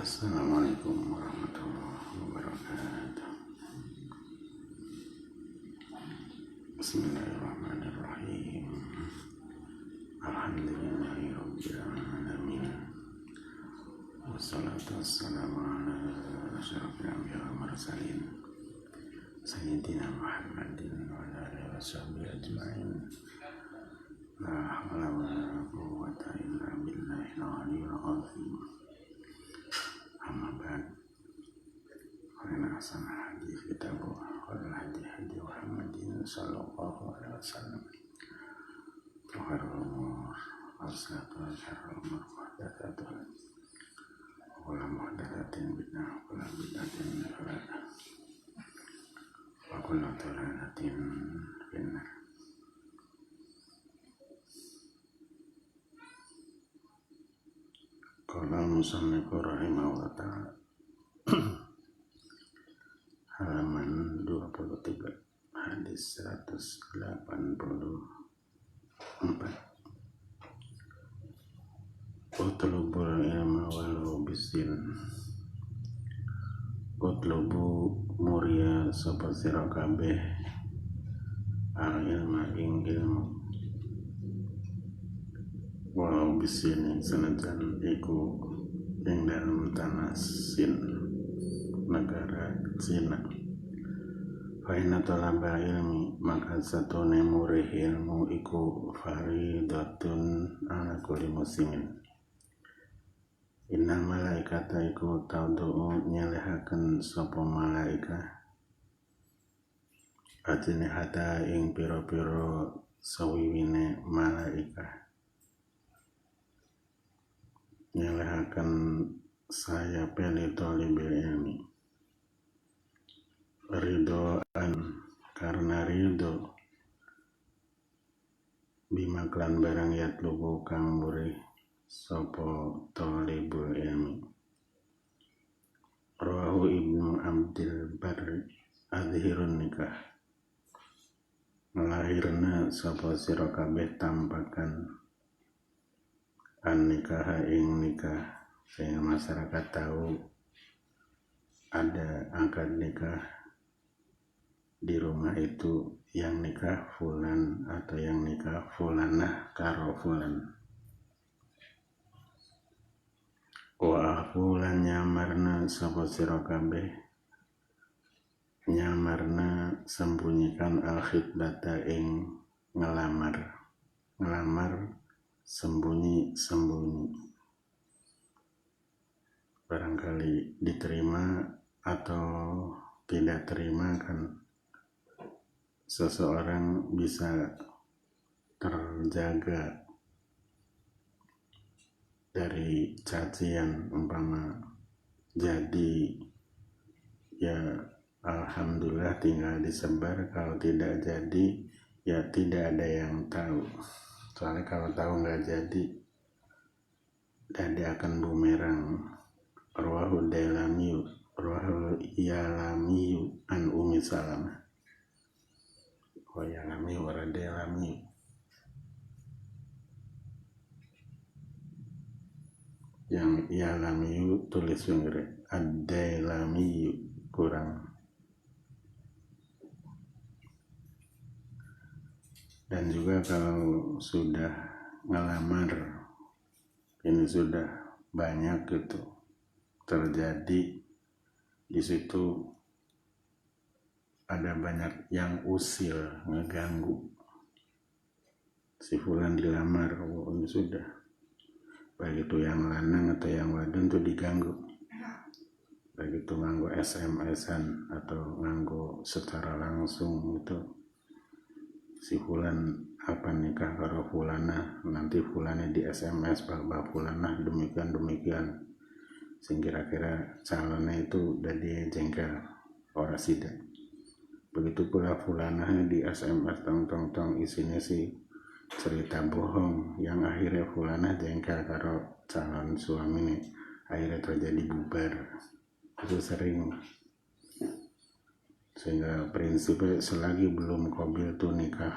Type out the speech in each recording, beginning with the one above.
Assalamualaikum warahmatullahi wabarakatuh. Bismillahirrahmanirrahim. Alhamdulillahi rabbil alamin. Wassalatu wassalamu ala asyrafil anbiya'i wal mursalin sayyidina Muhammadin wa ala alihi washabbihi ajma'in. La hawla wa la quwwata illa billahil aliyyil azim. Amma ba'd. Qala ahsanal hadits kitabullah wal hadi Muhammadin sallallahu alaihi wasallam. Wa khairul umur awsatuha syarrul umur muhdatsatuha. Wa kullu muhdatsatin bid'ah wa kullu bid'atin dhalalah. Wa kullu dhalalatin finnar. Qala musannif rahimahullah ta'ala halaman 23 hadis 184. Utlubul ilma walau bisin. Utlubu muria sapa sira kabeh al ilma ing ilmu walau bisin senajan iku ing dalam tanah Sin, negara Cina. Faina talaba ilmi, maka satune murih ilmu iku faridatun ala kulli muslimin. Innal malaikata iku taudu'u nyelehaken sapa malaika ajnihata ing pira-pira sawiwine malaika. Nyelehaken saya pilih tolibil ilmi ridhoan karena ridho bimaklan barang yatlubu kang murih sopo tolibul ilmi. Rawahu Ibnu Abdil Barri adhirun nikah melahirna sopo sira kabeh tampakan an nikah ing nikah, sehingga masyarakat tahu ada akad nikah di rumah itu, yang nikah fulan atau yang nikah fulanah karo fulan. Wa fulan nyamarna sapa sira kabeh, nyamarna sembunyikan al khitbata ing ngelamar sembunyi barangkali diterima atau tidak terima, kan seseorang bisa terjaga dari cacian. Umpama jadi ya alhamdulillah tinggal disebar, kalau tidak jadi ya tidak ada yang tahu. Soalnya kalau tahu nggak jadi, dan dia akan bumerang. Rawahu Yalami an Ummi Salamah. Wa Yalami wa Dailami. Yang Yalami tulis sendiri, Ad-Dailami kurang. Dan juga kalau sudah ngelamar, ini sudah banyak gitu terjadi di situ, ada banyak yang usil ngeganggu. Si fulan dilamar, ini sudah, baik itu yang lanang atau yang wadon tuh diganggu, baik itu nganggo SMS-an atau nganggo secara langsung. Itu si fulan apa nikah karo fulanah, nanti fulannya di SMS bahwa fulanah demikian, sehingga kira-kira calonnya itu udah dia jengkel orang sida. Begitu pula fulanahnya di SMS tong isinya sih cerita bohong, yang akhirnya fulanah jengkel karo calon suami nih, akhirnya terjadi bubar. Itu sering. Sehingga prinsipnya selagi belum qabil tu nikah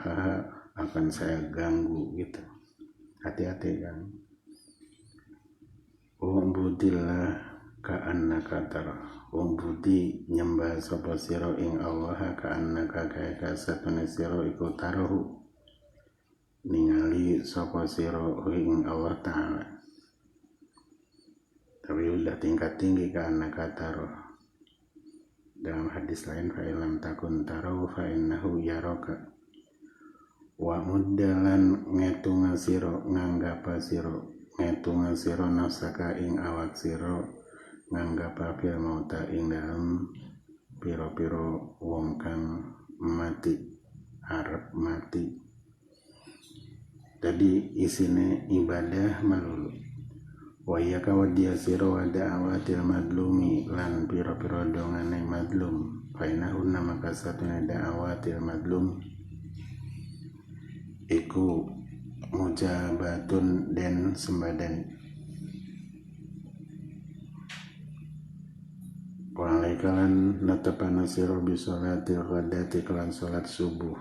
akan saya ganggu gitu. Hati-hati kan. Ubudillah ka'annaka tara wong budi nyembah sapa sira ing Allah ka'annaka kaya satune sira iku tarahu ningali sapa sira ing Allah Ta'ala. Tapi udah tingkat tinggi ka'annaka tara. Dalam hadis lain fa illam takun tarahu fa innahu yaraka. Wa muddalan ngetunga sira nganggapa sira ngetunga sira nafsaka ing awak sira nganggapa fil mauta ing dalam piro-piro wong kang mati arep mati. Jadi isine ibadah melulu. Wa yaka wadiya sira wa da'awatil madlumi lan piro-piro dongane madlum. Fainahunna maka satuna da'awatil madlum iku mujabatun den sembadan. Walaikalan natapana sira bi sholatil ghadati kelan salat subuh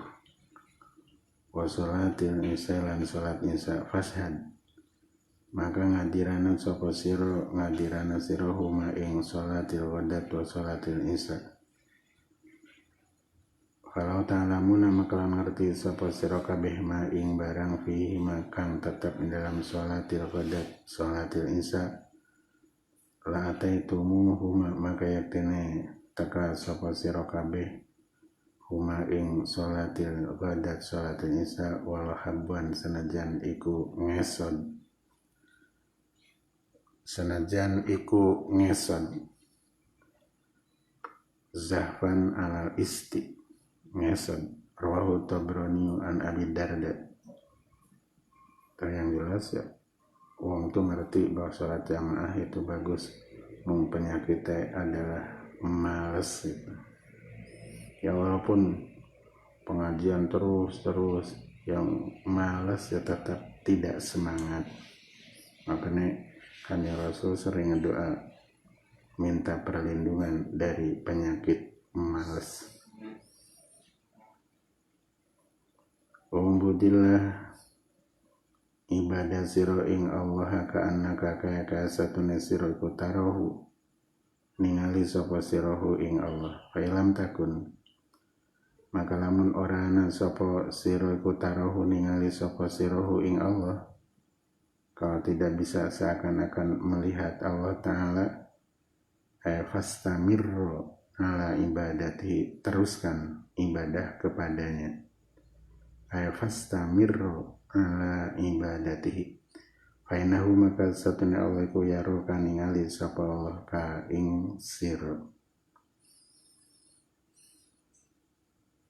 wa sholatil isya lan salat isya fashad maka ngadirana sapa sira ngadirana sira huma ing sholatil ghadat wa sholatil isya. Kalau ta'lamuna maka lan ngerti sapa sira kabeh ma ing barang fihi kang tetep dalam sholatil ghadat sholatil isya la ataitumu huma maka yaktene taka sapa sira kabeh huma ing sholatil ghadat sholatil isya wal habban senajan iku ngesod zahfan alal isti ngesod rawahu Tabrani an Abi Darda. Yang jelas ya wong tuh ngerti bahwa sholat jamaah itu bagus. Penyakitnya adalah males gitu. Ya walaupun pengajian terus yang males ya tetap tidak semangat. Makanya Kanjeng Rasul sering doa minta perlindungan dari penyakit males. Umbudillah ibadah sira ing Allah ka'annaka kaya satune sira iku tarahu ningali sapa sirahu ing Allah. Fa ilam takun maka lamun ora ana sapa sira iku tarahu ningali sapa sirahu ing Allah. Kalau tidak bisa seakan-akan melihat Allah Ta'ala fastamirru ala ibadati teruskan ibadah kepadanya. Fastamirru ala ibadatihi fainahu maka satuna Allah iku yaruka ningali sapa Allah ka ing sira.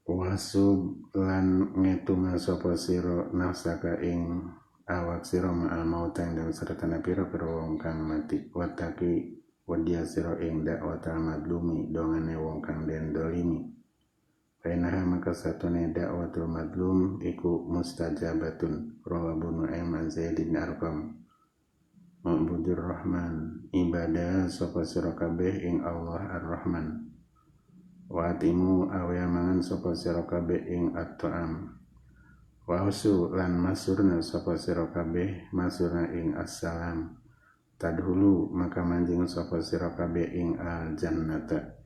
Wasub lan ngetunga sapa sira nafsaka ing awak sira ma'al mauta ing dalem sertana pira-pira wong kang mati wataki wadia sira ing dakwatal madlumi dongane wong kang den dolimi. Fainaha maka satune dakwatul madlum iku mustajabatun rawabu Nu'aim an Zaid bin Arqam. Ma'budur Rahman ibadah sapa sira kabeh ing Allah Ar-Rahman. Wa atimu awya mangan sapa sira kabeh ing at-ta'am. Wa usu lan masurna sapa sira kabeh masurna ing assalam. Tadhulu maka manjing sapa sira kabeh ing al-jannata.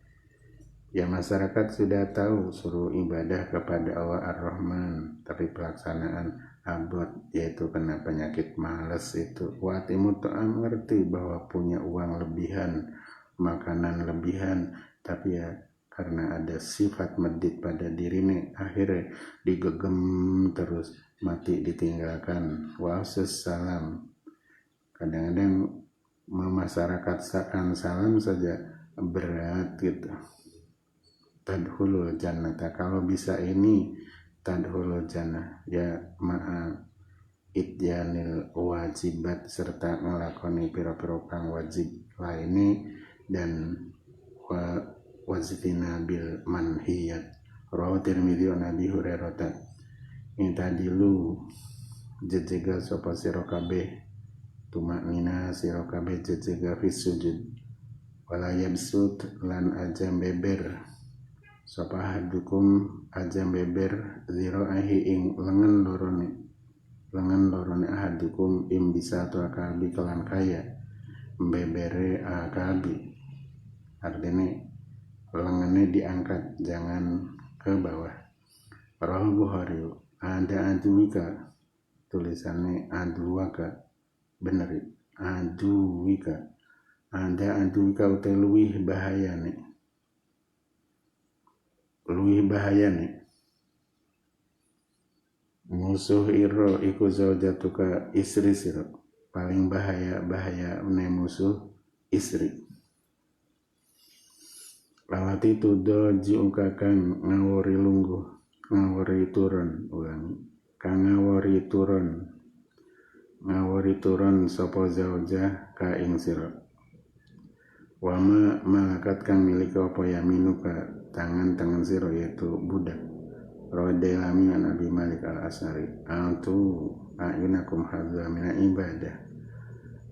Ya masyarakat sudah tahu suruh ibadah kepada Allah Ar-Rahman, tapi pelaksanaan abot yaitu kena penyakit malas itu. Watimu ta'am ngerti bahwa punya uang lebihan, makanan lebihan, tapi ya karena ada sifat medit pada dirinya akhirnya digegem terus mati ditinggalkan. Wasus salam. Kadang-kadang memasyarakatkan salam saja berat gitu. Tadhulul jannata kalau bisa ini tadhulul jannah ya ma'a ityanil wajibat serta ngelakoni pira-pira kang wajib lainnya dan wazifina bil manhiyat. Rawahu Tirmidzi an Abi Hurairah minta dilu jejega sapa sira kabeh tumaknina sira kabeh jejega fis sujud wala yabsut lan ajam beber sapa hadukum ajam beber ziraahi ing lengan lorone ahadukum im bisa tu akabi kelan kaya bebere akabi artinya lengannya diangkat, jangan ke bawah. Rawahul Bukhari. Ada aduwika, tulisannya aduwaka, bener, aduwika. Ada aduwika utai luwih bahayane, musuh iro iku zaujatuka, istri siro. Paling bahaya ne musuh istri. Lawati tudo jiuka kang ngawori lungguh, ngawori turun, ulangi, kang ngawori turun sapa zauja ka ing sira. Wama malakat kang milik apa yaminuka, tangan sira, yaitu budak. Rawadilami an Abi Malik al-Asari. Antu ayunakum hadza min ibadah.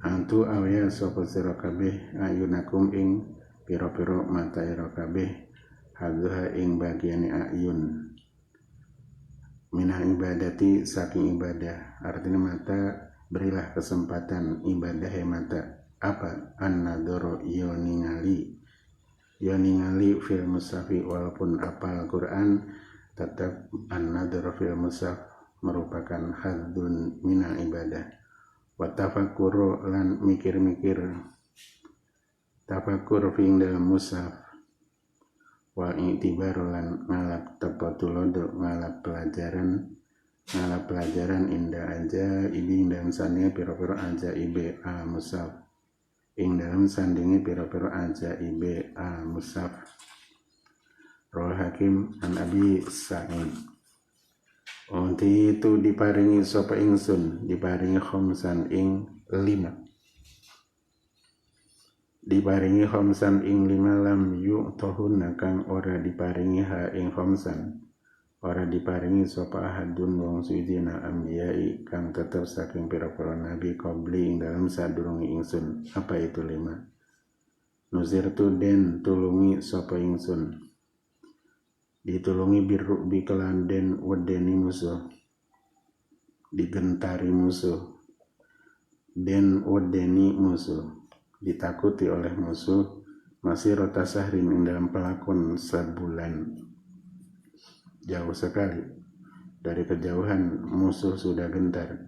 Antu awya sapa sira kabeh ayunakum ing piro-piro mata ira kabeh hadza ing bagiane ayun. Minah ibadati, saking ibadah. Artinya mata, berilah kesempatan ibadah mata. Apa? An-nadoro yo ningali fil mushafi, walaupun apal Quran tetap an-nadoro fil mushaf merupakan haddun minal ibadah. Wa tafakuru, lan mikir-mikir, tafakur fi dalam mushaf. Wa i'tibaru, lan ngalap tepatulodo, ngalap pelajaran indah aja ibing dalam sandingi piro-piro aja ibe al-mushaf, ing dalam sandingi piro-piro aja ibe al-mushaf. Rawal Hakim an Abi Sa'id. Unti itu diparingi sapa ingsun, diparingi khamsan ing 5. Diparingi khamsan ing 5 lam yu'tahunna, kang ora diparingi ha ing khamsan, ora diparingi sapa ahadun wong suwijina ambiyai kang tetep saking pira-pira nabi qabli ing dalam sadurunge ingsun. Apa itu 5? Nuzirtu den tulungi sapa ingsun, ditulungi birru'bi kelan den wedeni musuh, digentari musuh, den wedeni musuh, ditakuti oleh musuh, masih rota sahrin ing dalam pelakon sebulan. Jauh sekali dari kejauhan musuh sudah gentar,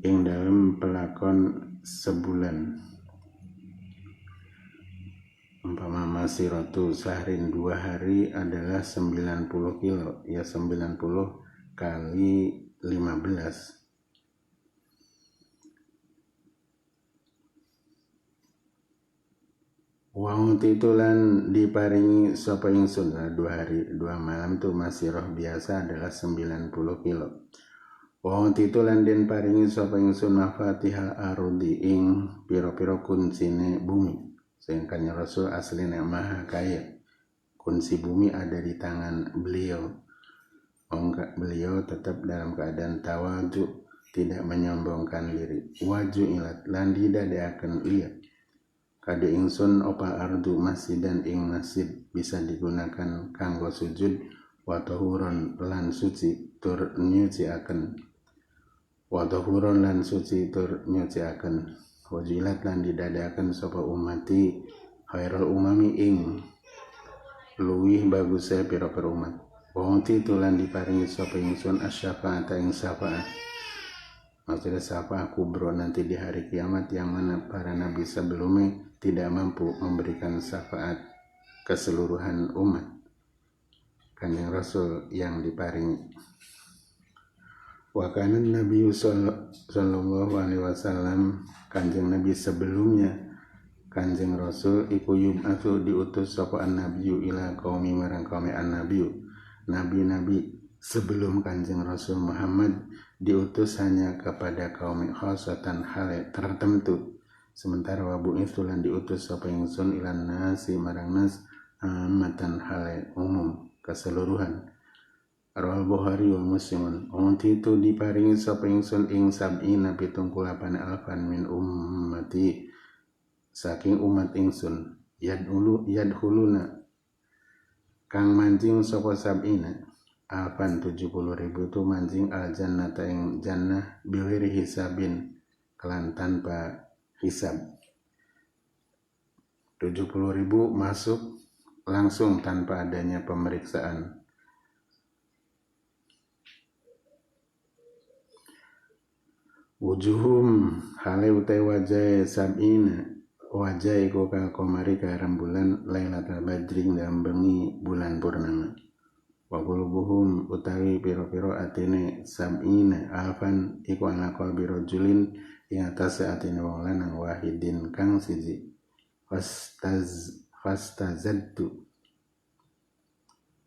ing dalam pelakon sebulan. Umpama masiratu sahrin 2 hari adalah 90 kilo, ya 90 kali 15. Wauti itulan diparingi sapa ingsun, 2 hari 2 malam tu masirah biasa adalah 90 kilo. Wauti itulan den paringi sapa ingsun mafatihal arudi, ing piro-piro kuncine bumi. Sedangkan Rasul aslinya maha kaya, kunci bumi ada di tangan beliau. Beliau tetap dalam keadaan tawadu, tidak menyombongkan diri. Waju ilat, lan didadakan lihat. Kade ingsun opal ardu masjidan ing masjid bisa digunakan kanggo sujud, wa tahuron lan suci tur nyuciaken, wa tahuron lan suci tur nyuciaken. Wajilat lan didadakan sapa umati khairul umami, ing luwih bagusnya pira-pira umat. Wonti tulan diparingi sapa ingsun asyafaata ing syafaat. Maksudnya syafaat kubro nanti di hari kiamat, yang mana para nabi sebelumnya tidak mampu memberikan syafaat keseluruhan umat. Kanjeng Rasul yang diparingi. Wa kana Nabi sallallahu alaihi wasallam, kanjeng Nabi sebelumnya kanjeng Rasul iku yub'atsu diutus sapa an-nabiyyu ila qaumi marang qaumi an-nabiyyu. Nabi-nabi sebelum kanjeng Rasul Muhammad diutus hanya kepada kaum khasatan hal tertentu. Sementara wabu itulan diutus sapa ingsun ilan nasi marang nas amatan hal umum keseluruhan. Rawal Bukhari wa Muslimun. Unti itu diparingi sapa ingsun ing 78 alfan min ummati, saking umat ingsun. Yadhuluna kang mancing sapa 70 alfan 70.000 tu mancing al jannata ing jannah biwiri hisabin, kelan tanpa hisab. 70.000 masuk langsung tanpa adanya pemeriksaan. Wujuhum hale utai wajah sab'ina wajah iku ka komari ka rembulan Lailatul Badri dalam bengi bulan purnama. Wa qulubuhum utawi piro-piro atine sab'ina alfan iku ala qalbi rajulin ing atase atine wong lanang wahidin kang siji. Fastazadtu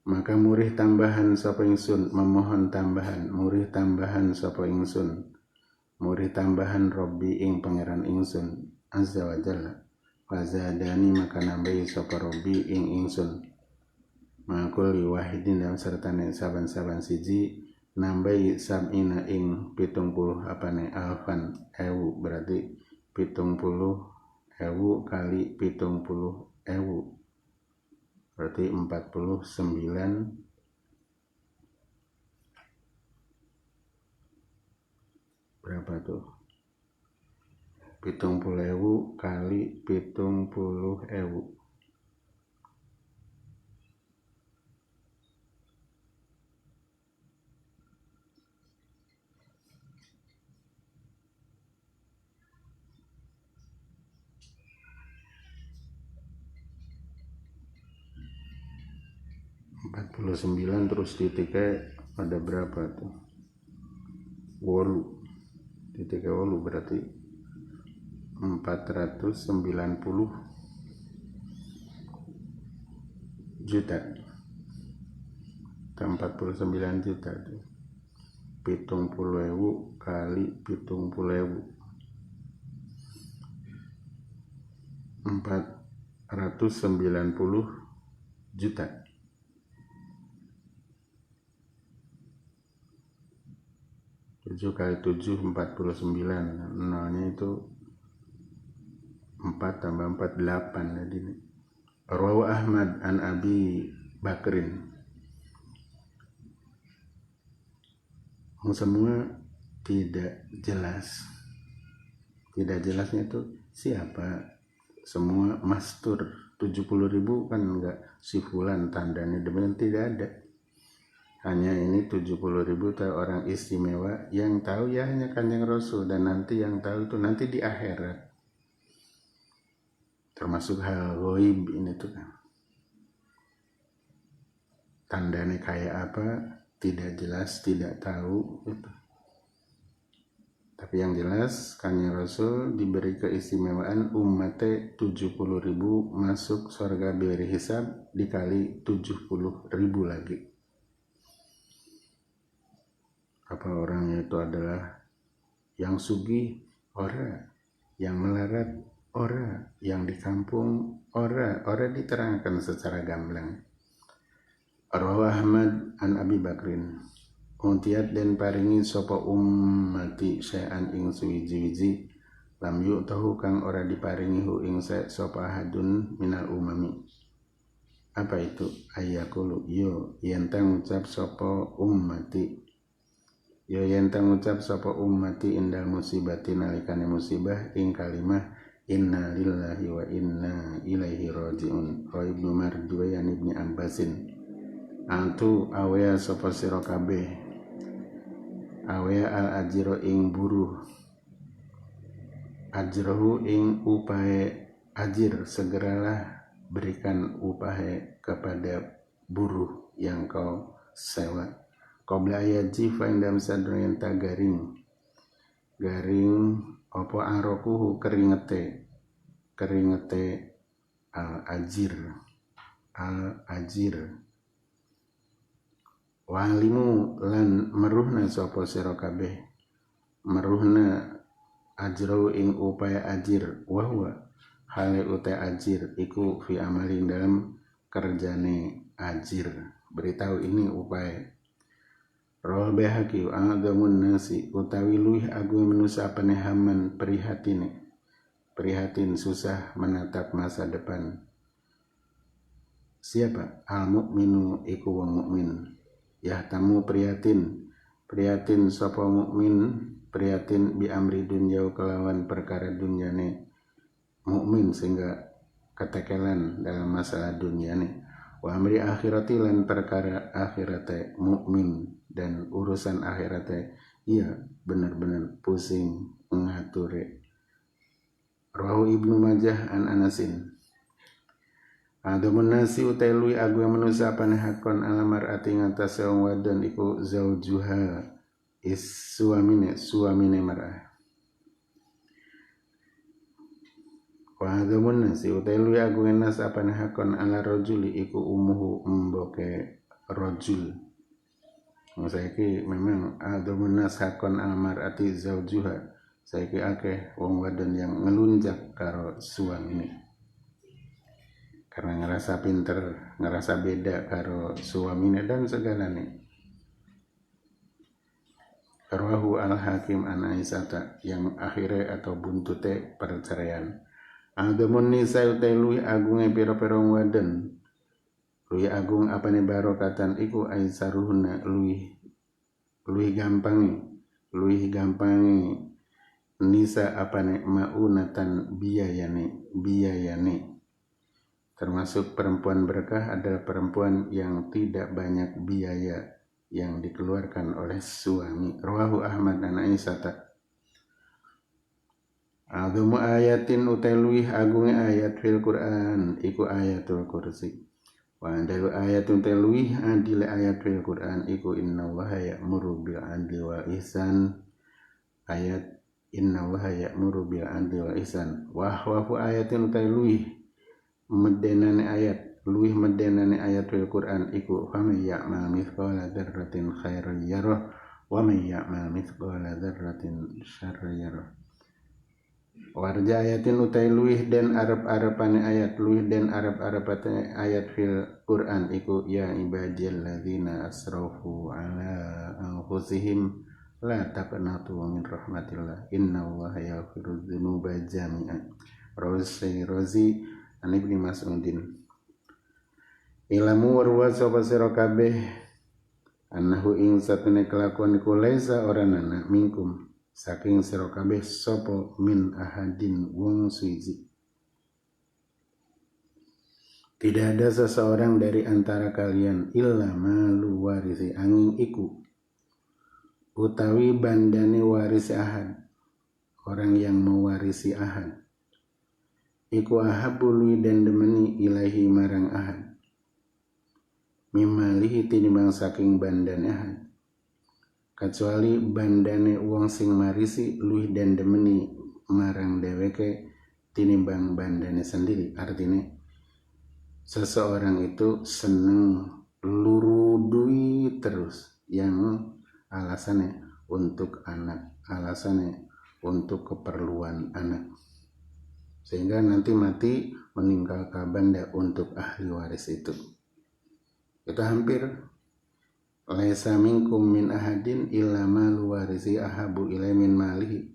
maka murih tambahan sapa ingsun memohon tambahan murih tambahan sapa ingsun muri tambahan Robbi ing pangeran ingsun azza wa jalla fazadani maka nambahi sapa Robbi ing ingsun makul wahidin dalam sertane saban-saban siji nambahi sab'ina ing 70 apane alfan ewu berarti 70.000 kali 70.000 berarti 49. Berapa tuh? 70.000 kali 70.000. 49 terus titiknya ada berapa tuh? 8 titiknya 8 berarti 490 juta 49 juta tuh 70.000 kali 70.000 490 juta. 7 kali 7 49 nolnya itu 4 tambah 4 8 jadi Rawahu Ahmad an Abi Bakrin. Semua tidak jelas. Tidak jelasnya itu siapa? Semua mastur 70.000 kan enggak si fulan tandanya demikian tidak ada. Hanya ini 70.000 tahu orang istimewa yang tahu ya hanya Kanjeng Rasul dan nanti yang tahu itu nanti di akhirat. Termasuk hal ghaib ini tuh kan. Tandanya kayak apa tidak jelas, tidak tahu gitu. Tapi yang jelas Kanjeng Rasul diberi keistimewaan umatnya 70.000 masuk surga beri hisab dikali 70.000 lagi. Apa orangnya itu adalah yang sugih ora, yang melarat ora, yang di kampung ora diterangkan secara gamblang. Rawahu Ahmad an Abi Bakrin. Untiat dan paringi sapa ummati syai'an ing suwiji-wiji lam yu'tahu kang ora diparingi hu ing sapa hadun minal umami. Apa itu? Ayakulu yo yen tang ucap sapa ummati ya yen tang ngucap sapa ummati indal musibati nalikane musibah ing kalimah inna lillahi wa inna ilaihi rajiun. Wa Ibnu Marduyan Ibni Abbasin antu awea sapa sira kabeh awea al ajro ing buruh ajrohu ing upahe ajir segeralah berikan upahe kepada buruh yang kau sewa. Qabla ayaji fa indam sadrien ta garing apa arokuhu keringete al ajir walimu lan meruhna sapa sira kabeh meruhna ajrau ing upaya ajir wahwa hale uta ajir iku fi amalin dalam kerjane ajir beritahu ini upaya. Rawal Baihaqi a'dhamun nasi utawi luih agung manusia penehaman prihatin susah menatap masa depan. Siapa? Al-mu'minu iku wong mukmin. Yahtamu prihatin sapa mukmin prihatin bi amri dunya kelawan perkara dunyane mukmin sehingga ketekelan dalam masalah dunia nih. Wa amri akhirati lan perkara akhirate mukmin dan urusan akhirate iya benar-benar pusing ngature. Rawahu Ibnu Majah an Anasin. Adamun nasi utai lui agu yang manusia panehakon alamar ati ngatas wong wadon iku zaujuha suamine mar'ah. Wa adamun nasi utai lui agu yang nas panehakon ala rojuli iku umuhu mboke rojul. Saiki memang adamun nas hakon alamar ati zaujuha. Saiki akeh wong wadon yang ngelunjak karo suamine. Karena ngerasa pinter, ngerasa beda karo suamine dan segalanya. Rawahu al-Hakim an Aisyata yang akhirnya atau buntute perceraian. Adamun nisa utai luwih agunge pira-pira wadon. Luwih agung apane barokatan iku aisaruhna luwih gampange nisa apane maunatan biyayane. Termasuk perempuan berkah adalah perempuan yang tidak banyak biaya yang dikeluarkan oleh suami. Rawahu Ahmad an Aisyata. Adumu ayatin utai luih agunge ayat fil Quran iku ayatul kursi. Wa andalu ayatun utai luih adile ayat fil Quran iku innallaha ya'muru bil adli wa ihsan. Ayat innallaha ya'muru bil adli wa ihsan. Wa ayatin utai luih medenane ayat fil Quran iku faman ya'mal mithqala dzarratin khairan yarah wa man ya'mal mithqala dzarratin syarran yarah. Warja ayatin utai luih den arep-arepane ayat ayat fil Quran iku ya ibadilladzina asrafu ala anfusihim la taqnatu min rahmatillah innallaha yaghfiru dzunuba jami'an. Rozi an Ibnu Mas'udin. Ilamu warwa sapa sira kabeh annahu ing satune kelakuan iku laisa oranana minkum saking sira kabeh sapa min ahadin wong suci. Tidak ada seseorang dari antara kalian illa malu warisi angin iku utawi bandane warisi ahad, orang yang mewarisi ahad iku ahabului dan demeni ilahi marang ahad mimalihi tinimbang saking bandane ahad, kecuali bandane wong sing marisi luih dan demeni marang dheweke tinimbang bandane sendiri. Artinya seseorang itu seneng lurudui terus yang alasannya untuk anak, alasannya untuk keperluan anak, sehingga nanti mati meninggalkan benda untuk ahli waris itu. Itu hampir laisa minkum min ahadin illa malu warisi ahabu ilai min malihi,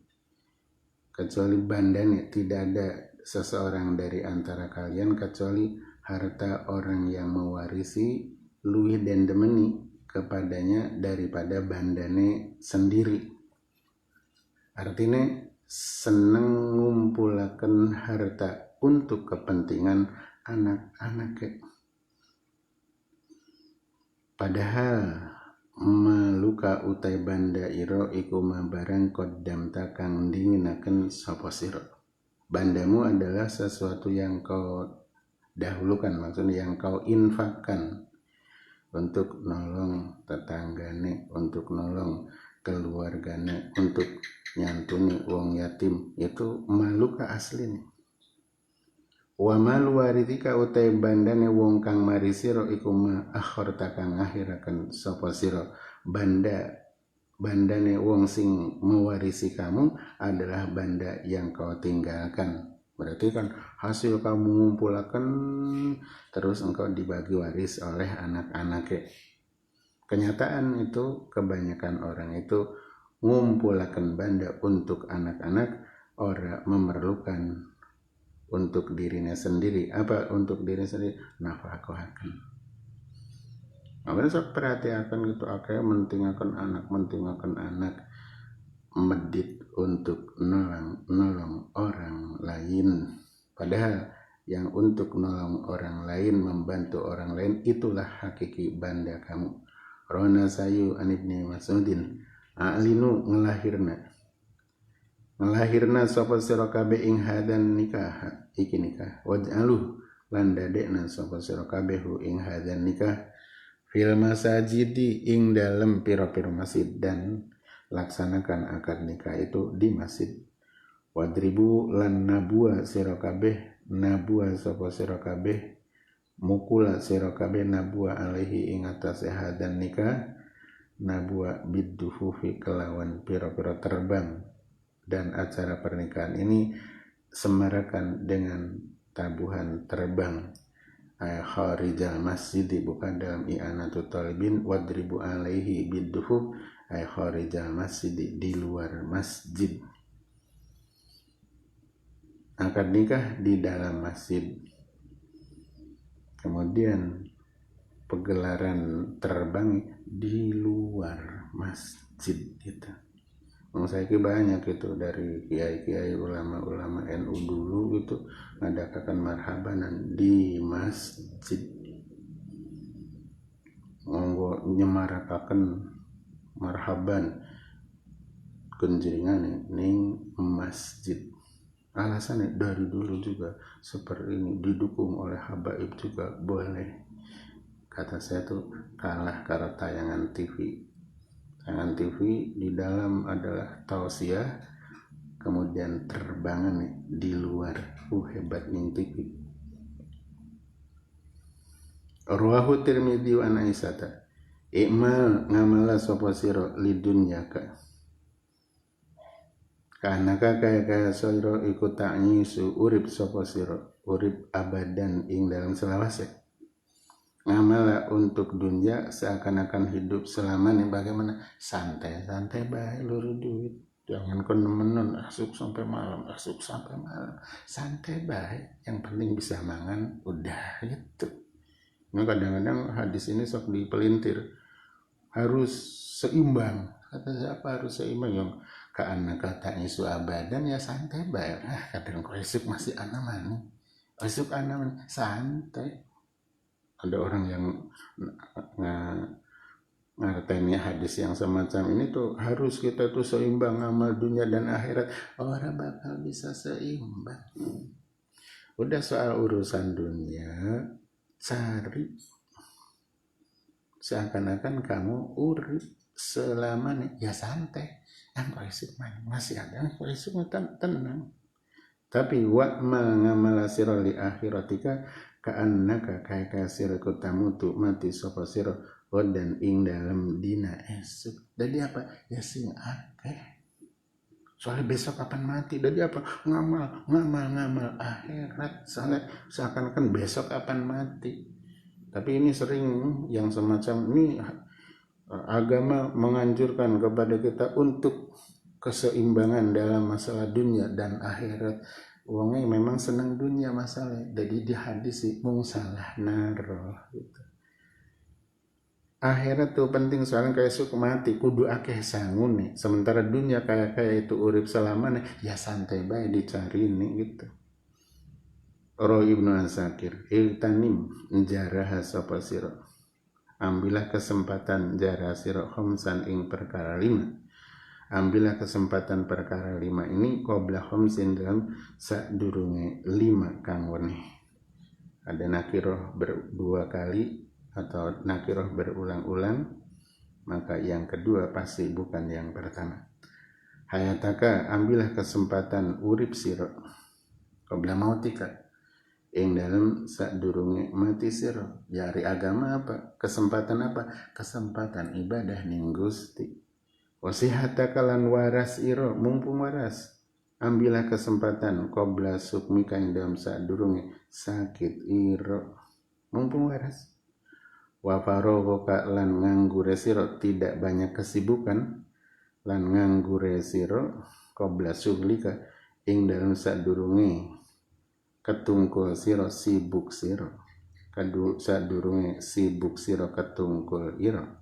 kecuali bandanya tidak ada seseorang dari antara kalian kecuali harta orang yang mewarisi luwih dan demeni kepadanya daripada bandane sendiri. Artinya seneng ngumpulaken harta untuk kepentingan anak-anaknya. Padahal maluka utai banda iro iku mabarang kodam takang dinginaken sapa sira. Bandamu adalah sesuatu yang kau dahulukan, maksudnya yang kau infakkan untuk nolong tetanggane, untuk nolong keluargane, untuk nyantuni wong yatim. Itu maluka aslinya. Wa malu warithika utai bandane wong kang mari sira iku ma akhirta kang akhiraken sapa sira. Bandane wong sing mewarisi kamu adalah banda yang kau tinggalkan. Berarti kan hasil kamu mengumpulkan terus engkau dibagi waris oleh anak-anaknya. Kenyataan itu kebanyakan orang itu ngumpulakan banda untuk anak-anak, ora memerlukan untuk dirinya sendiri. Apa untuk diri sendiri? Nafkahaken. Makanya sok perhatikan gitu, mentinggalkan anak, medit untuk nolong orang lain. Padahal yang untuk nolong orang lain, membantu orang lain, itulah hakiki banda kamu. Rona sayu an Ibni Mas'udin a'linu ngelahirna sapa sira kabeh ing hadan nikah iki nikah waj'aluh lan dadekna sapa sira kabeh ing hadan nikah fil masajidi ing dalem pira-pira masjid, dan laksanakan akad nikah itu di masjid. Wadribu lan nabua sira kabeh, nabua sapa sira kabeh, mukula sira kabeh nabua alaihi ing atase hadan nikah, nabua biddufufi kelawan pira-pira terbang. Dan acara pernikahan ini semarakan dengan tabuhan terbang. Kharijal masjid, bukan dalam i'anatul talibin. Wadribu alaihi biddufuf kharijal masjid, di luar masjid. Akad nikah di dalam masjid. Kemudian pegelaran terbang di luar masjid gitu. Saya banyak itu dari kiai-kiai ulama-ulama NU dulu itu ngadakan marhabanan di masjid. Monggo nyemarakaken marhaban kunjringan ning masjid. Alasannya dari dulu juga seperti ini, didukung oleh habaib juga boleh. Kata saya tuh kalah karo tayangan TV. Tayangan TV di dalam adalah tausiah, kemudian terbangan di luar. Hebat nih TV. Ruwahu Tirmidzi an Aisyata. I'mal ngamala sapa sira lidunyaka. Karena kaya sira iku ta'nyisu urip sapa sira, urip abadan ing dalam selawase. Ngamala untuk dunia seakan-akan hidup selamanya. Bagaimana? Santai-santai baik luru duit. Jangan kenemenan asuk sampai malam, santai baik. Yang penting bisa mangan, udah gitu. Nah, kadang-kadang hadis ini sok dipelintir. Harus seimbang. Kata siapa harus seimbang? Yang karena katanya isu abadan ya santai baik. Kadang esuk masih anak-anak. Esuk anak-anak santai. Ada orang yang ngerteni hadis yang semacam ini tuh harus kita tuh seimbang amal dunia dan akhirat. Orang bakal bisa seimbang. Udah soal urusan dunia, cari seakan-akan kamu urip selamanya, ya santai. Yang masih ada, yang tenang. Tapi wa'ma ngamala sira li akhiratika ka'annaka kaya sira kutamutu mati sapa sira dan ing dalam dina esuk. Jadi apa? Ya sing akeh. Soalnya besok kapan mati? Jadi apa? Ngamal akhirat. Soalnya seakan-akan besok kapan mati. Tapi ini sering yang semacam ini agama menganjurkan kepada kita untuk keseimbangan dalam masalah dunia dan akhirat. Wongnya memang senang dunia masalah, jadi di hadis sih mung salah naroh gitu. Akhirat tuh penting soalnya kayak suku mati kudu akeh sangun nih. Sementara dunia kayak itu urip selamanya ya santai bae dicari nih gitu. Roh Ibnu Asakir iltanim jaraha sapa sira. Ambillah kesempatan jarah sira khamsan ing perkara 5. Ambillah kesempatan perkara 5 ini qabla khamsin dalam sadurunge 5 kang weneh. Ada nakiroh berdua kali atau nakiroh berulang-ulang, maka yang kedua pasti bukan yang pertama. Hayataka, ambillah kesempatan urip sira qabla mautika ing dalam sadurunge mati sira. Jari agama apa? Kesempatan apa? Kesempatan ibadah ning Gusti. Wasihataka lan waras ira mumpung waras. Ambillah kesempatan qabla sukmika ing dalam sadurunge sakit ira mumpung waras. Wa faragha lan nganggur sira, tidak banyak kesibukan lan nganggur sira qabla suglika ing dalam sadurunge ketungkul sira sibuk sira. Sadurunge sibuk sira ketungkul ira.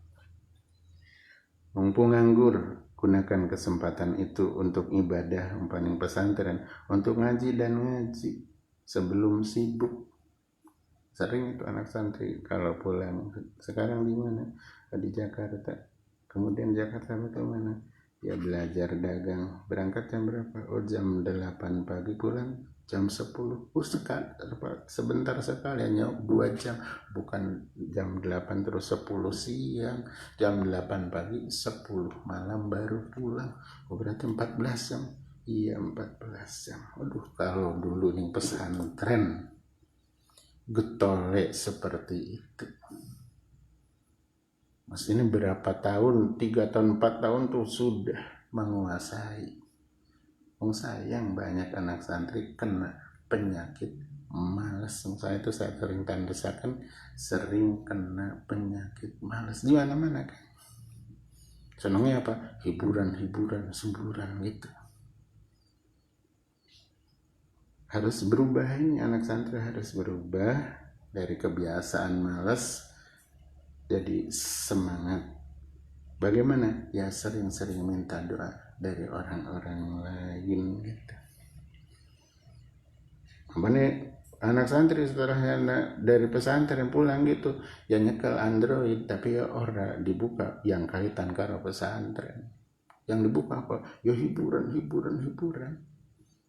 Mumpung nganggur, gunakan kesempatan itu untuk ibadah, umpamanya pesantren, untuk ngaji dan ngaji. sebelum sibuk. Sering itu anak santri kalau pulang. Sekarang di mana? Di Jakarta. Kemudian Jakarta ke mana? Ya belajar dagang. Berangkat jam berapa? Oh jam 8 pagi, pulang jam 10. Sebentar sekali, hanya 2 jam. Bukan jam 8 terus 10 siang. Jam 8 pagi, 10 malam baru pulang. Oh berarti 14 jam. Iya 14 jam. Aduh, kalau dulu nih pesantren getole seperti itu. Mas ini berapa tahun? 3 tahun 4 tahun tuh sudah menguasai. Sayang banyak anak santri kena penyakit malas. Saya itu saya sering tandasakan, sering kena penyakit malas di mana-mana kan. Senangnya apa? Hiburan, semburan gitu. Harus berubah ini, anak santri harus berubah dari kebiasaan malas jadi semangat. Bagaimana? Ya sering-sering minta doa dari orang-orang lain gitu. Apa nih anak santri setelahnya dari pesantren pulang gitu, ya nyekel Android tapi ya orang dibuka yang kaitan karo pesantren. Yang dibuka apa? Ya hiburan.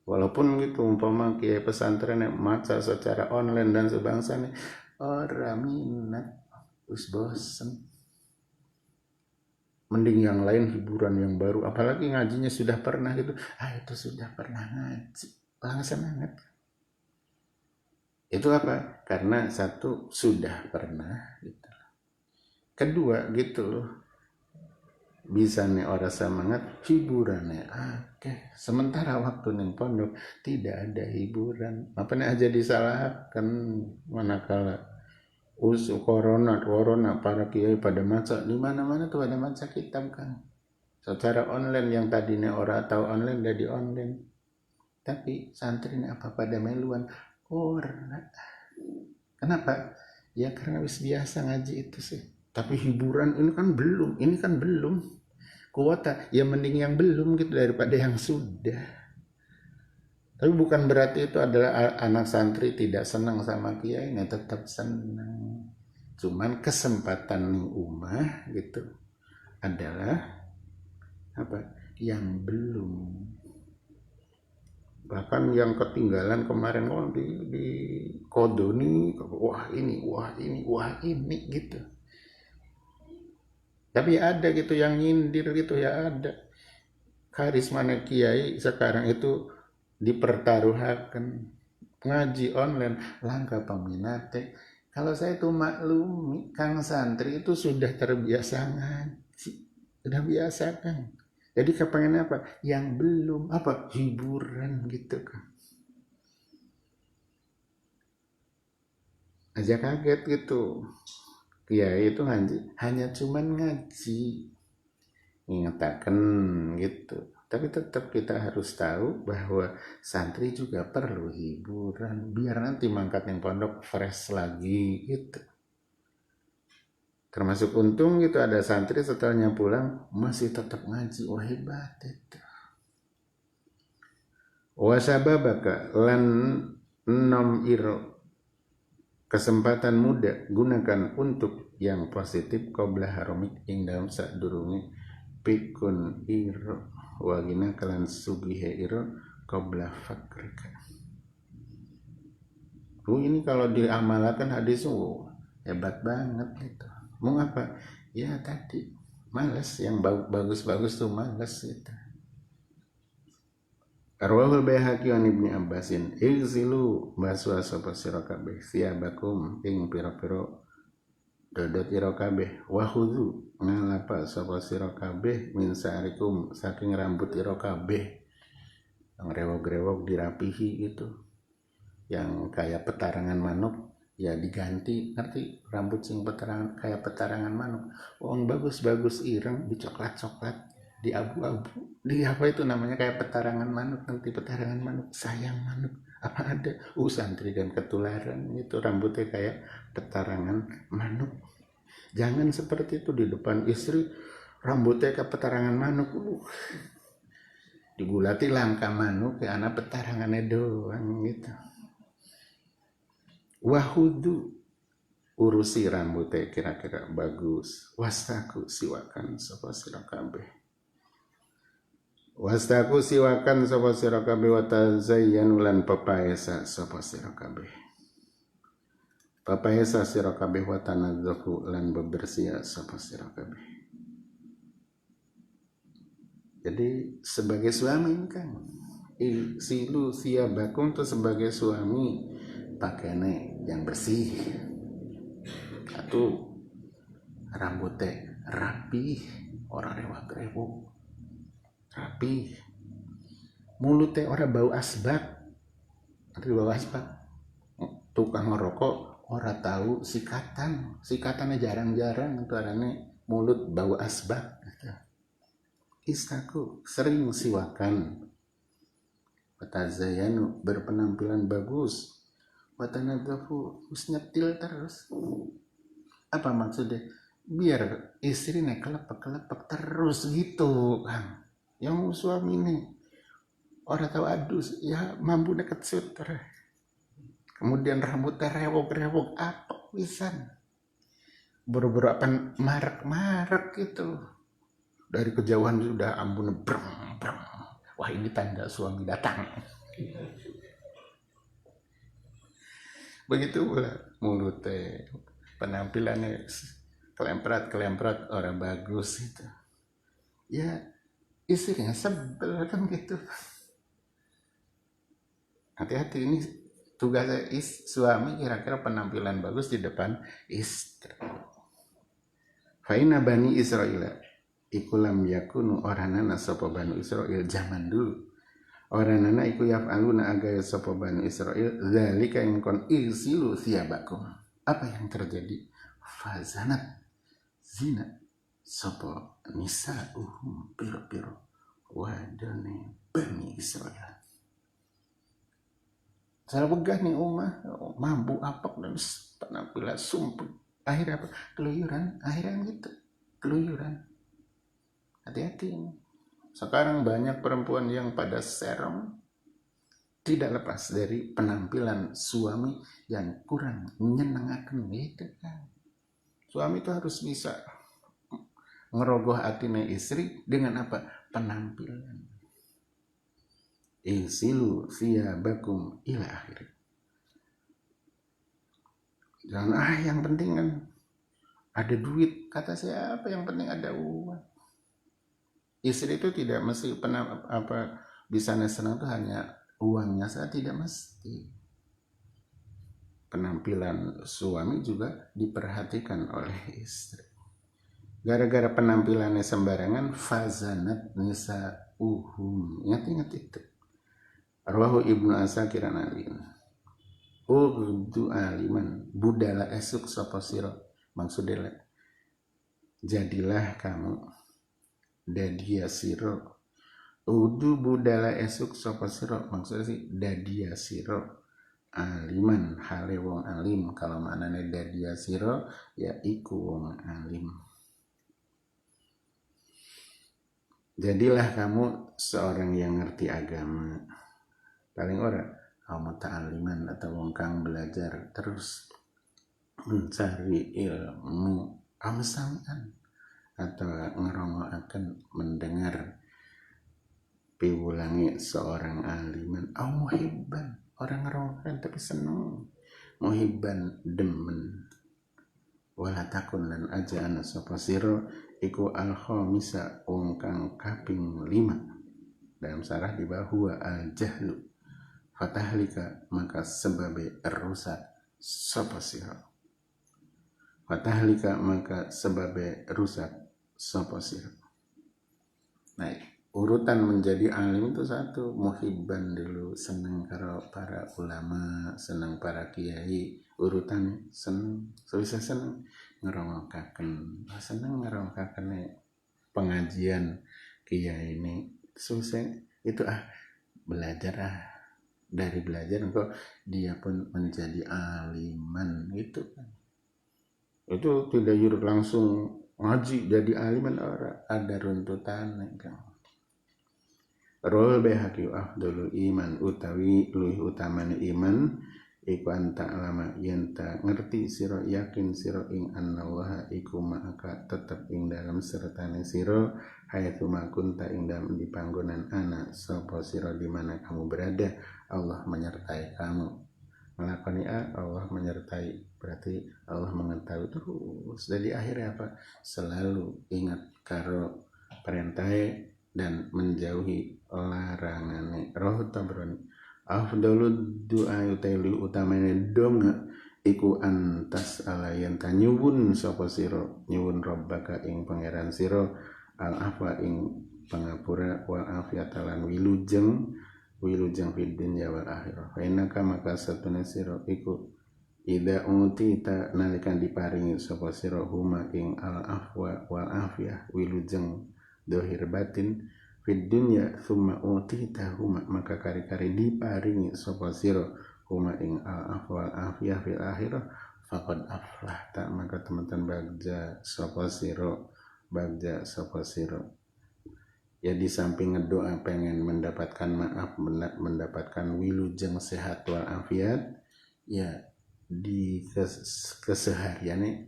Walaupun gitu umpama kiai pesantren yang maca secara online dan sebangsanya, orang minat, terus bosen. Mending yang lain, hiburan yang baru, apalagi ngajinya sudah pernah gitu. Itu sudah pernah ngaji, langsung semangat. Itu apa? Karena satu sudah pernah gitu. Kedua gitu loh, bisa nih orang semangat, hiburannya oke. Sementara waktu neng pondok tidak ada hiburan. Apa nih aja disalahkan, manakala corona para kiai pada maca di mana-mana tuh ada maca kitab kan. Secara online yang tadinya orang tahu online jadi online. Tapi santri ini apa pada meluan orang. Kenapa? Ya karena wis biasa ngaji itu sih. Tapi hiburan ini kan belum. Kuota ya mending yang belum gitu daripada yang sudah. Tapi bukan berarti itu adalah anak santri tidak senang sama kiai, tetap senang. Cuman kesempatan nih umah gitu adalah apa? Yang belum. Bahkan yang ketinggalan kemarin di kodoni, wah ini gitu. Tapi ada gitu yang nyindir gitu ya ada. Karisma kiai sekarang itu dipertaruhkan, ngaji online langka peminatnya. Kalau saya tuh maklumi Kang santri itu sudah terbiasa ngaji, sudah biasa kan. Jadi kepengen apa? Yang belum apa? Hiburan gitu kan. Aja kaget gitu. Kiai itu ngaji hanya cuman ngaji, ngatakan gitu. Tapi tetap kita harus tahu bahwa santri juga perlu hiburan biar nanti mangkat yang pondok fresh lagi gitu. Termasuk untung gitu ada santri setelahnya pulang masih tetap ngaji. Wah hebat itu. Wasababaka lan nom iro, kesempatan muda gunakan untuk yang positif qabla haromik ing dalam sadurunge pikun iro wagina kalan sugihe iro qabla fakrika. Ini kalau diamalkan hadis hebat banget gitu. Mau apa? Ya tadi malas, yang bagus-bagus tuh malas gitu. Arwahul Baihaqi an Ibnu Abbasin igzilu baswa sapa sira kabeh siabakum ing pira-pira dodot ira kabeh wa khudzu ngalapa sapa sira kabeh min sa'rikum saking rambut ira kabeh yang rewok-rewok dirapihi gitu, yang kayak petarangan manuk ya diganti, ngerti rambut sing petarangan kayak petarangan manuk, bagus-bagus ireng dicoklat-coklat di abu-abu, di apa itu namanya kayak petarangan manuk, nanti petarangan manuk sayang manuk apa ada santri dan ketularan itu rambutnya kayak petarangan manuk. Jangan seperti itu di depan istri rambutnya kayak petarangan manuk, digulati langka manuk kayak anak petarangannya doang gitu. Wahudu urusi rambutnya kira-kira bagus. Wastaku siwakan sapa sira kabeh. Wastaku siwakan sapa sira kabeh wa tazayyanu lan papaesa sapa sira kabeh. Papaesa sira kabeh wa tanadzaku lan bebersia sapa sira kabeh. Jadi sebagai suami kan silu siabakum tuh sebagai suami pakaiannya yang bersih. Atau rambutnya rapi, orang rewak-rewok rapi, mulutnya orang bau asbak, nanti bau asbak, tukang ngerokok orang tahu sikatannya jarang-jarang itu adanya mulut bau asbak. Istaku sering siwakan, watazayanu berpenampilan bagus, watanadafu nyetil terus. Apa maksudnya? Biar istrinya kelepek terus gitu kan. Yang suami ini orang tahu adus ya mampu deket sutra. Kemudian rambutnya rewok apa pisan. Beberapa marek gitu. Dari kejauhan sudah ampun breng. Wah ini tanda suami datang. Begitu pula mulutnya, penampilannya kelemprat orang bagus itu. Ya istrinya sebel kan gitu. Hati-hati ini tugasnya suami kira-kira penampilan bagus di depan istri. Faina bani Israil ikulam yakunu oranana sapa bani Israil zaman dulu. Oranana iku yaf'aluna agaya sapa bani Israil zalika in kon isilu thiyabakum. Apa yang terjadi? Fazanat zina sapa nisa'uhum piro-piro wadane bani Israel. Saya begah nih mampu apok dan penampilan sumpah. Akhirnya apa? Keluyuran. Akhirnya gitu. Keluyuran. Hati-hati ini. Sekarang banyak perempuan yang pada serem tidak lepas dari penampilan suami yang kurang menyenangkan gitu kan. Suami itu harus bisa ngerogoh hatinya istri dengan apa? Penampilan. Insilu thiyabakum ila akhir. Jangan yang penting kan ada duit. Kata siapa yang penting ada uang. Istri itu tidak mesti bisa senang itu hanya uangnya saja, tidak mesti. Penampilan suami juga diperhatikan oleh istri. Gara-gara penampilannya sembarangan, fazanat nisa'uhum. Ingat itu. Rawahu Ibnu Asakir an Aliin. Ughdu aliman budala esuk sapa sira. Maksudnya jadilah kamu dadia sira. Ughdu budala esuk sapa sira. Maksudnya sih dadia sira aliman hale wong alim. Kalau maknane dadia sira ya iku wong alim. Jadilah kamu seorang yang ngerti agama. Paling orang kamu ta'aliman atau wong kang belajar terus mencari ilmu amsamian atau ngerongoaken mendengar piwulangi seorang aliman au muhibban orang ngerongoaken tapi seneng muhibban demen wala takun lan aja ana sapa sira iku al-khamisa wong kang kaping 5 dalam sarah di bahwa al-jahlu fatahlika maka sebabe rusak sapa sira. Fatahlika maka sebabe rusak sapa sira. Nah, urutan menjadi alim itu satu, muhibban dulu, senang karo para ulama, senang para kiai, urutan senang, bisa senang ngerongokaken, senang ngerongokaken pengajian kiai ini, susah itu belajar dari belajar kok dia pun menjadi aliman itu kan. Itu tidak yuruk langsung ngaji jadi aliman orang, ada runtutan kan. Rol behaki afdalul iman utawi luwih utamane iman iku anta lama yen ta ngerti sira yakin sira ing annallaha iku ma'aka tetep ing dalam sertane sira haitsu ma kunta ing dalam di panggonan ana sapa sira di mana kamu berada Allah menyertai kamu melakoni Allah menyertai berarti Allah mengetahui terus jadi akhirnya apa selalu ingat karo perintah dan menjauhi larangane roh tabrani afdalud doa utawi utamane donga iku antas alayan tanyuwun sapa sira nyuwun rabbaka ing pangeran sira al afwa ing pangapura wal afiyata lan wilujeng fid dunya wal akhirah fa innaka maka satuna sira iku ida utita nalikan diparingi sapa sira huma ing al afwa wal afiyah wilujeng dohir batin fid dunya summa utita huma maka kari-kari diparingi sapa sira huma ing al afwa wal afiyah fil akhirah faqad aflahta maka teman-teman bagja sapa sira ya di samping ngedoa pengen mendapatkan maaf mendapatkan wilujeng sehat wal afiat ya di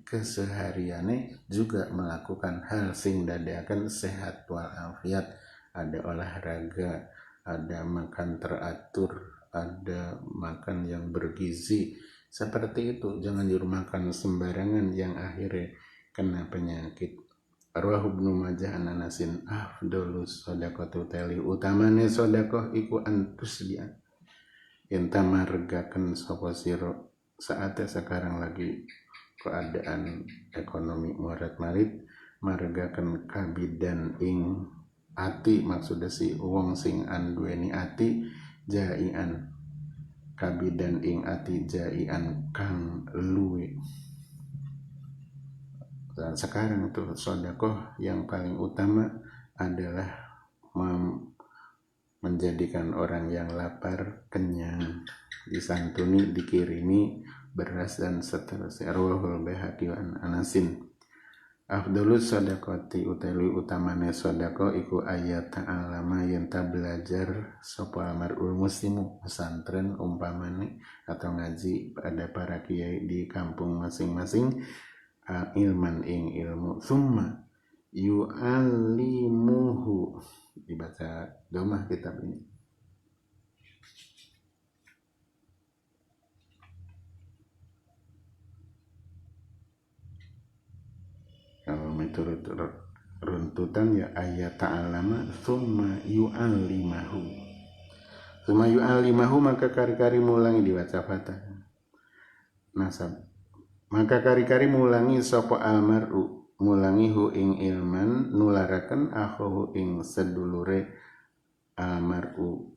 kesehariane juga melakukan hal sing dadakan sehat wal afiat ada olahraga ada makan teratur ada makan yang bergizi seperti itu jangan juru makan sembarangan yang akhirnya kena penyakit Arwah Ibnu Majah ananasin afdolus sodaqatu tali utamane sodakoh iku antus dia enta margaken sapa sira saatnya sekarang lagi keadaan ekonomi muarat marit margaken kabidan ing ati maksudnya si wong sing anduweni ati jaian kabidan ing ati jaian kang luwe dan sekarang tuh sodakoh yang paling utama adalah menjadikan orang yang lapar kenyang disantuni dikirimi beras dan seterusnya rawahul Baihaqi wa Anasin afdalus sadaqati utawi utamane sedekah iku ayat ta'alama yen ta belajar sapa mar'ul muslimu pesantren umpamane atau ngaji pada para kiai di kampung masing-masing ilman ing ilmu summa yu'allimuhu dibaca domah kitab ini kalau menurut runtutan ya ayat ta'alama summa yu'allimahu maka kari-kari mulangi dibaca fatah nasab maka kari-kari mulangi sapa almaru mulangi hu ing ilman nularaken akhu ing sedulure almaru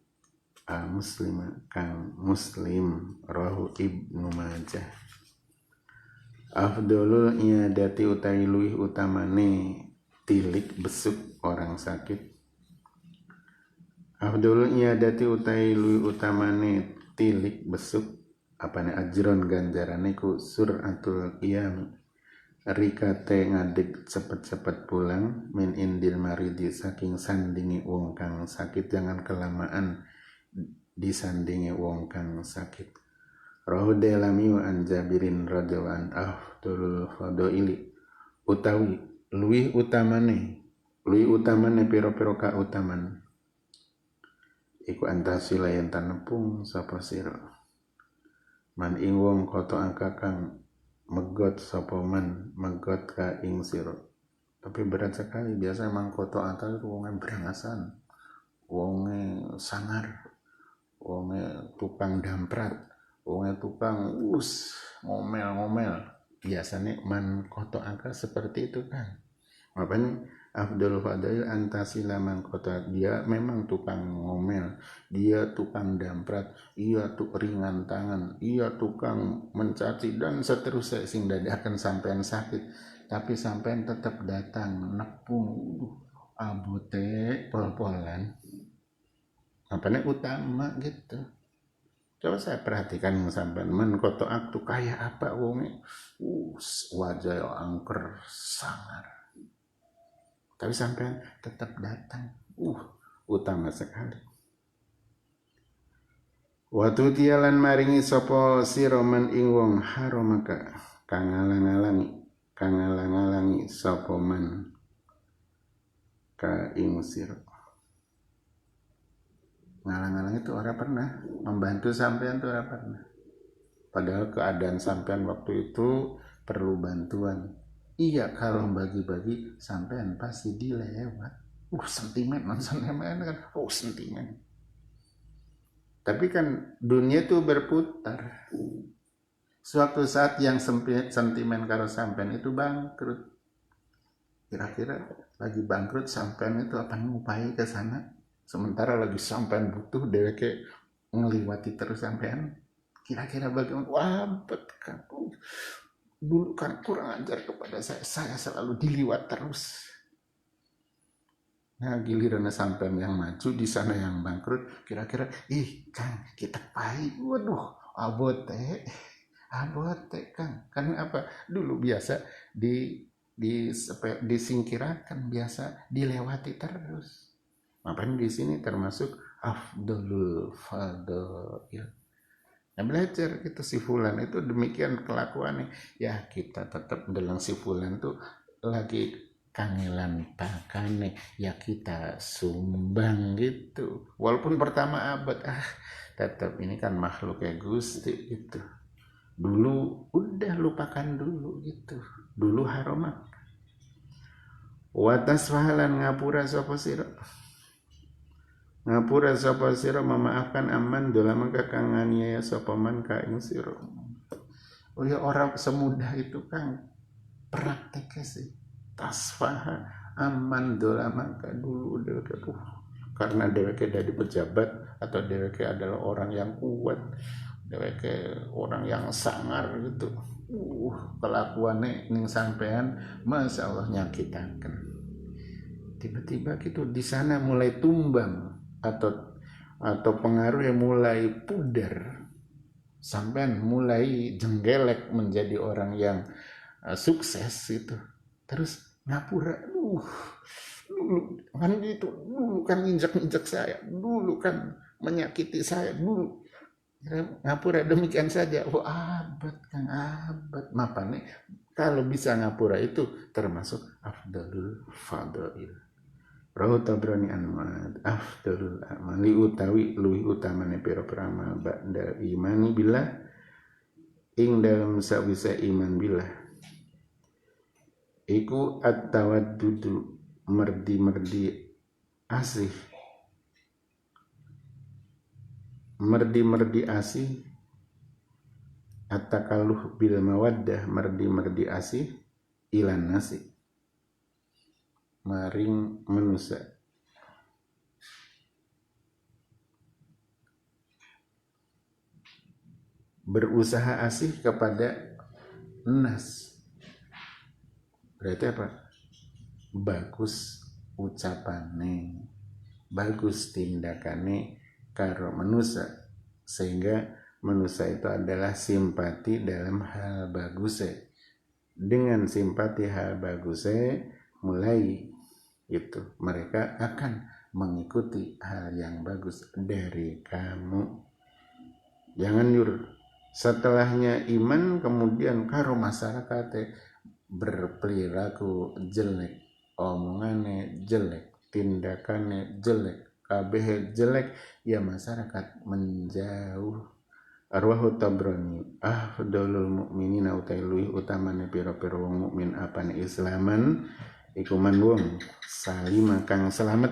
muslima kang muslim rahu Ibnu Majah afdalul iadati utai luih utamane tilik besuk orang sakit afdalul iadati utai luih utamane tilik besuk apane ajron ganjarane ku suratul qiyam rikate ngadeg cepet-cepet pulang min indil maridi saking sandingi wong kang sakit jangan kelamaan disandingi wong kang sakit rahu delami wa an Jabirin radhiyallahu afdalul fadaili utawi luwih utamane pira-pira kautaman iku antasila yen tanepung sapa sira man ing wong koto angka kang megot sapa man megot ka ing sira tapi berat sekali biasa emang koto angka itu wonge berangasan wonge sangar wonge tukang damprat wonge tukang ngomel biasanya man koto angka seperti itu kan makanya Abdul Fadail antasila mangkota dia memang tukang ngomel dia tukang damprat ia tuh ringan tangan ia tukang mencaci dan seterusnya sing dadakan sampean sakit tapi sampean tetap datang nepung abote pol-polan apanya utama gitu coba saya perhatikan sampean man koto aktu kayak apa wonge wajah angker sangar tapi sampai tetap datang utama sekali Watu tialan maringi sapa sira man ing wong haramaka kang ngalang-alangi sapa man ka ing sira. Ngalang-alang itu orang pernah membantu sampean tuh orang pernah. Padahal keadaan sampean waktu itu perlu bantuan. Iya, kalau bagi-bagi sampean pasti dilewat. Sentimen, sentimen kan. Sentimen. Tapi kan dunia itu berputar. Suatu saat yang sentimen karo sampean itu bangkrut. Kira-kira lagi bangkrut sampean itu apa ngupai ke sana? Sementara lagi sampean butuh dheweke ngliwati terus sampean. Kira-kira bagaimana? Wah, kan dulu kan kurang ajar kepada saya selalu diliwat terus. Nah, giliran sampean yang maju di sana yang bangkrut, kira-kira Kang kita pahit. Waduh, abote Kang. Karena apa? Dulu biasa disingkirkan, biasa dilewati terus. Makanya di sini termasuk afdalul fadail. Nah, belajar kita si fulan itu demikian kelakuannya. Ya kita tetap dalam si fulan tuh lagi kangelan pakane, ya kita sumbang gitu. Walaupun pertama abad, tetap ini kan makhluk kayak Gusti gitu. Dulu udah lupakan dulu gitu. Dulu haromat. Watas fahalan ngapura sapa sira. Ngapura sapa sira memaafkan aman dolam kang nganiaya sapa man ka ing sira. Oh ya, orang semudah itu Kang prakteknya sih. Tasfaha aman dolam ka dulu dheweke karena dheweke dari pejabat atau dheweke adalah orang yang kuat, dheweke orang yang sangar gitu. Kelakuannya ning sampean masya Allah nyakitaken. Tiba-tiba gitu di sana mulai tumbang atau pengaruh yang mulai pudar, sampean mulai jenggelek menjadi orang yang sukses itu. Terus ngapura, dulu kan gitu, dulu kan injak saya, dulu kan menyakiti saya, dulu ngapura demikian saja. Abad kan abad mapane kalau bisa ngapura itu termasuk afdalul fadail. Rahu Tabrani Anwad afdalul amali utawi luwih utamane pira-pira amal ba'da imani billah ing dalam sawise iman billah iku at-tawaddudu merdi asih at-takalluh bil mawaddah merdi asih ilan nasi maring manusia. Berusaha asih kepada nas. Berarti apa? Bagus ucapane, bagus tindakane karo manusia, sehingga manusia itu adalah simpati dalam hal bagusnya. Dengan simpati hal bagusnya mulai itu mereka akan mengikuti hal yang bagus dari kamu. Jangan setelahnya iman kemudian karo masyarakat berperilaku jelek, omongannya jelek, tindakannya jelek, kabeh jelek, ya masyarakat menjauh. Arwahu Tabrani afdalul mu'minina utai luwih utamane pira-pira wong mukmin apane islaman iku man wong salima kang selamat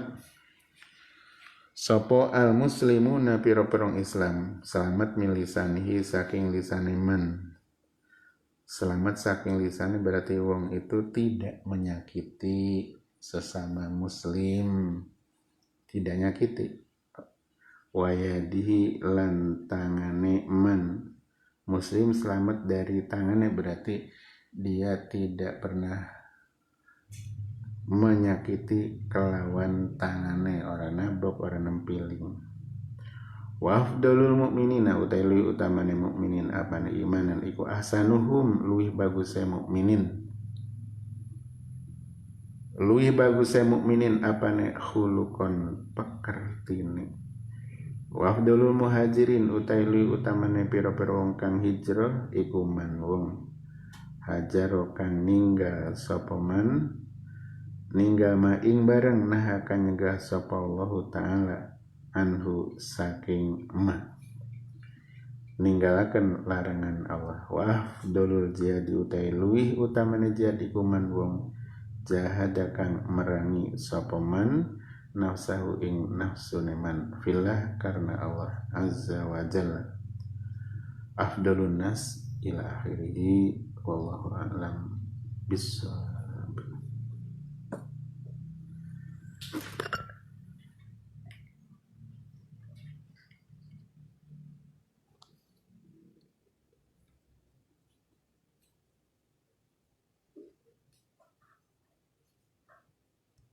sapa al muslimuna pira-pira Islam selamat milisanihi saking lisane man. Selamat saking lisane berarti wong itu tidak menyakiti sesama muslim, tidak nyakiti. Wayadihi lan tangane man, muslim selamat dari tangannya berarti dia tidak pernah menyakiti kelawan tangannya, orang nabok, orang nempiling. Wa afdalul mu'minina utai luwih utamane mukminin apane imanan iku ahsanuhum luwih baguse mukminin. Luwih baguse mukminin apane khuluqon pekertine. Wa afdalul muhajirin utai luwih utamane pira-pira wong kang hijrah iku man wong hajar kang ninggal sapa man ninggal ma ing bareng nah kang nyegah sapa Allah taala anhu saking ma ninggalaken larangan Allah. Wa afdalul jihad utai luwih utamane jihad iku man wong jahada kang merangi sapa man nafsahu ing nafsune man fillah karena Allah azza wa jalla. Afdalun nas ila akhirih wallahu a'lam bissawab.